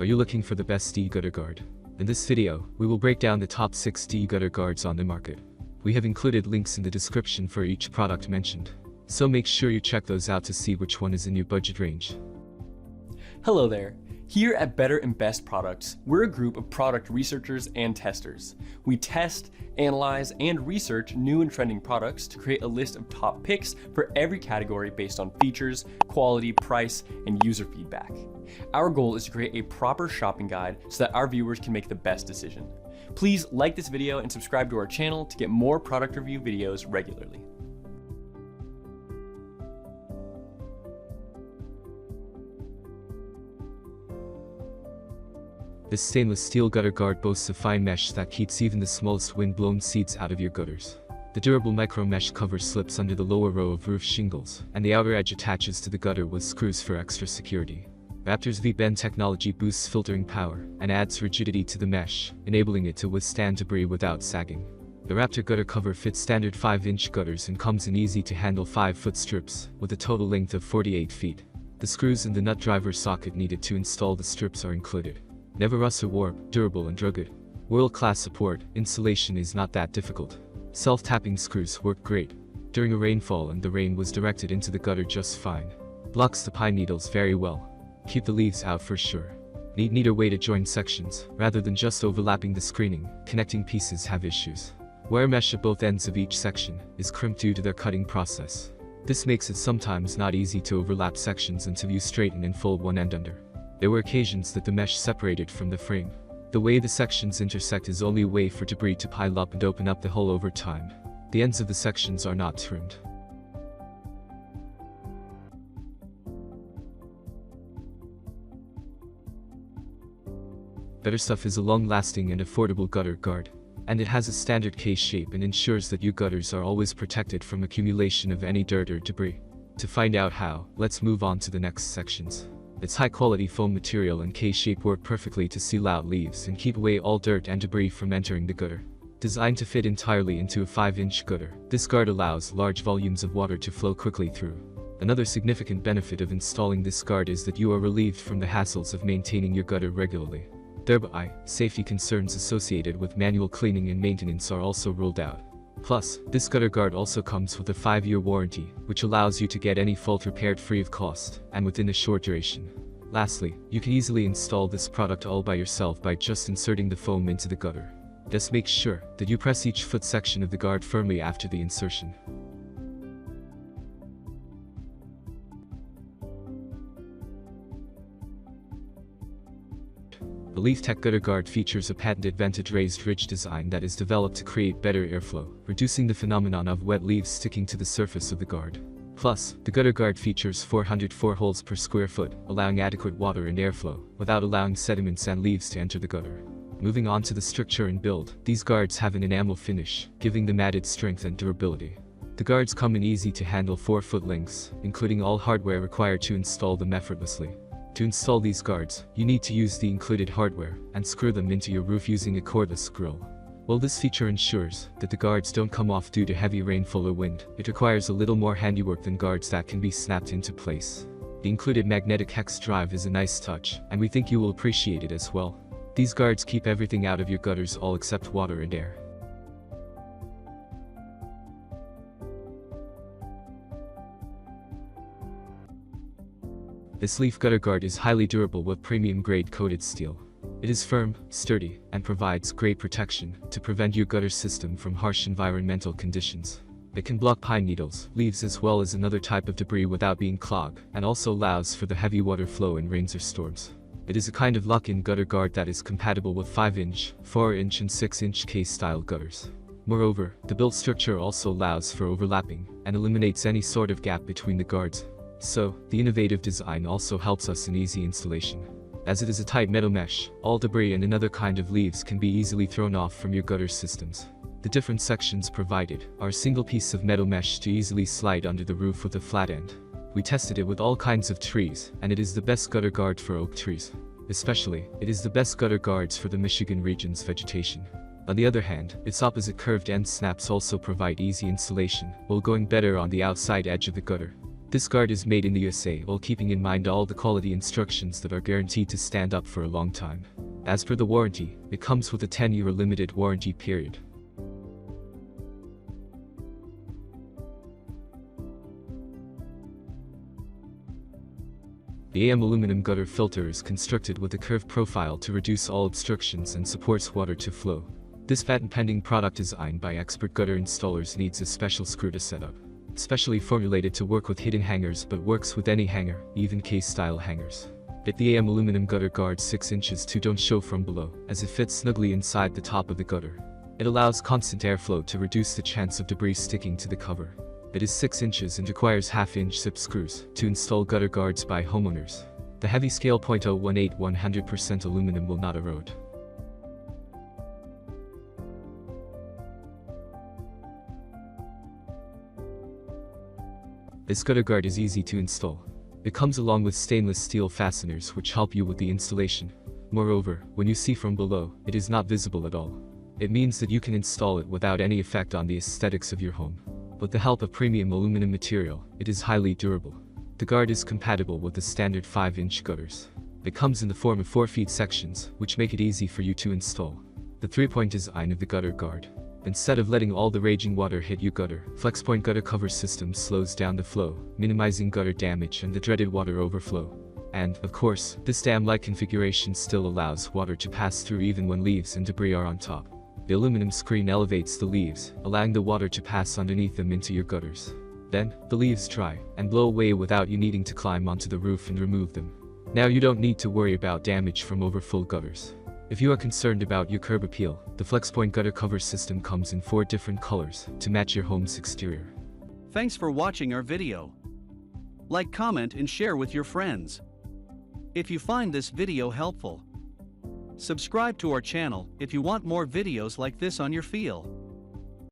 Are you looking for the best gutter guard? In this video, we will break down the top 6 gutter guards on the market. We have included links in the description for each product mentioned, so make sure you check those out to see which one is in your budget range. Hello there. Here at Better and Best Products, we're a group of product researchers and testers. We test, analyze, and research new and trending products to create a list of top picks for every category based on features, quality, price, and user feedback. Our goal is to create a proper shopping guide so that our viewers can make the best decision. Please like this video and subscribe to our channel to get more product review videos regularly. This stainless steel gutter guard boasts a fine mesh that keeps even the smallest wind-blown seeds out of your gutters. The durable micro mesh cover slips under the lower row of roof shingles, and the outer edge attaches to the gutter with screws for extra security. Raptor's V-bend technology boosts filtering power and adds rigidity to the mesh, enabling it to withstand debris without sagging. The Raptor gutter cover fits standard 5-inch gutters and comes in easy-to-handle 5-foot strips with a total length of 48 feet. The screws and the nut driver socket needed to install the strips are included. Never rust or warp, durable and rugged. World-class support, installation is not that difficult. Self-tapping screws work great. During a rainfall and the rain was directed into the gutter just fine. Blocks the pine needles very well. Keep the leaves out for sure. Need neater way to join sections, rather than just overlapping the screening. Connecting pieces have issues. Wire mesh at both ends of each section is crimped due to their cutting process. This makes it sometimes not easy to overlap sections until you straighten and fold one end under. There were occasions that the mesh separated from the frame. The way the sections intersect is only a way for debris to pile up and open up the hole over time. The ends of the sections are not trimmed. Gutterstuff is a long-lasting and affordable gutter guard, and it has a standard case shape and ensures that your gutters are always protected from accumulation of any dirt or debris. To find out how, let's move on to the next sections. Its high-quality foam material and case shape work perfectly to seal out leaves and keep away all dirt and debris from entering the gutter. Designed to fit entirely into a 5-inch gutter, this guard allows large volumes of water to flow quickly through. Another significant benefit of installing this guard is that you are relieved from the hassles of maintaining your gutter regularly. Thereby, safety concerns associated with manual cleaning and maintenance are also ruled out. Plus, this gutter guard also comes with a 5-year warranty, which allows you to get any fault repaired free of cost, and within a short duration. Lastly, you can easily install this product all by yourself by just inserting the foam into the gutter. Just make sure that you press each foot section of the guard firmly after the insertion. The Leaftek gutter guard features a patented vented raised ridge design that is developed to create better airflow, reducing the phenomenon of wet leaves sticking to the surface of the guard. Plus, the gutter guard features 404 holes per square foot, allowing adequate water and airflow, without allowing sediments and leaves to enter the gutter. Moving on to the structure and build, these guards have an enamel finish, giving them added strength and durability. The guards come in easy-to-handle 4-foot lengths, including all hardware required to install them effortlessly. To install these guards, you need to use the included hardware and screw them into your roof using a cordless screw. While this feature ensures that the guards don't come off due to heavy rainfall or wind, it requires a little more handiwork than guards that can be snapped into place. The included magnetic hex drive is a nice touch, and we think you will appreciate it as well. These guards keep everything out of your gutters all except water and air. This leaf gutter guard is highly durable with premium-grade coated steel. It is firm, sturdy, and provides great protection to prevent your gutter system from harsh environmental conditions. It can block pine needles, leaves as well as another type of debris without being clogged, and also allows for the heavy water flow in rains or storms. It is a kind of lock-in gutter guard that is compatible with 5-inch, 4-inch and 6-inch case-style gutters. Moreover, the built structure also allows for overlapping and eliminates any sort of gap between the guards. So, the innovative design also helps us in easy installation. As it is a tight metal mesh, all debris and another kind of leaves can be easily thrown off from your gutter systems. The different sections provided are a single piece of metal mesh to easily slide under the roof with a flat end. We tested it with all kinds of trees, and it is the best gutter guard for oak trees. Especially, it is the best gutter guards for the Michigan region's vegetation. On the other hand, its opposite curved end snaps also provide easy installation, while going better on the outside edge of the gutter. This guard is made in the USA while keeping in mind all the quality instructions that are guaranteed to stand up for a long time. As per the warranty, it comes with a 10-year limited warranty period. The AM aluminum gutter filter is constructed with a curved profile to reduce all obstructions and supports water to flow. This patent-pending product designed by expert gutter installers needs a special screw to set up. Specially formulated to work with hidden hangers but works with any hanger, even case-style hangers. The AM aluminum gutter guard 6 inches to don't show from below, as it fits snugly inside the top of the gutter. It allows constant airflow to reduce the chance of debris sticking to the cover. It is 6 inches and requires half-inch SIP screws to install gutter guards by homeowners. The heavy scale .018 100% aluminum will not erode. This gutter guard is easy to install. It comes along with stainless steel fasteners which help you with the installation. Moreover, when you see from below, it is not visible at all. It means that you can install it without any effect on the aesthetics of your home. With the help of premium aluminum material, it is highly durable. The guard is compatible with the standard 5-inch gutters. It comes in the form of 4-feet sections, which make it easy for you to install. The 3-point design of the gutter guard. Instead of letting all the raging water hit your gutter, Flexxpoint gutter cover system slows down the flow, minimizing gutter damage and the dreaded water overflow. And, of course, this dam-like configuration still allows water to pass through even when leaves and debris are on top. The aluminum screen elevates the leaves, allowing the water to pass underneath them into your gutters. Then, the leaves dry and blow away without you needing to climb onto the roof and remove them. Now you don't need to worry about damage from overfull gutters. If you are concerned about your curb appeal, the Flexxpoint gutter cover system comes in 4 different colors to match your home's exterior. Thanks for watching our video. Like, comment and share with your friends. If you find this video helpful, subscribe to our channel if you want more videos like this on your feel.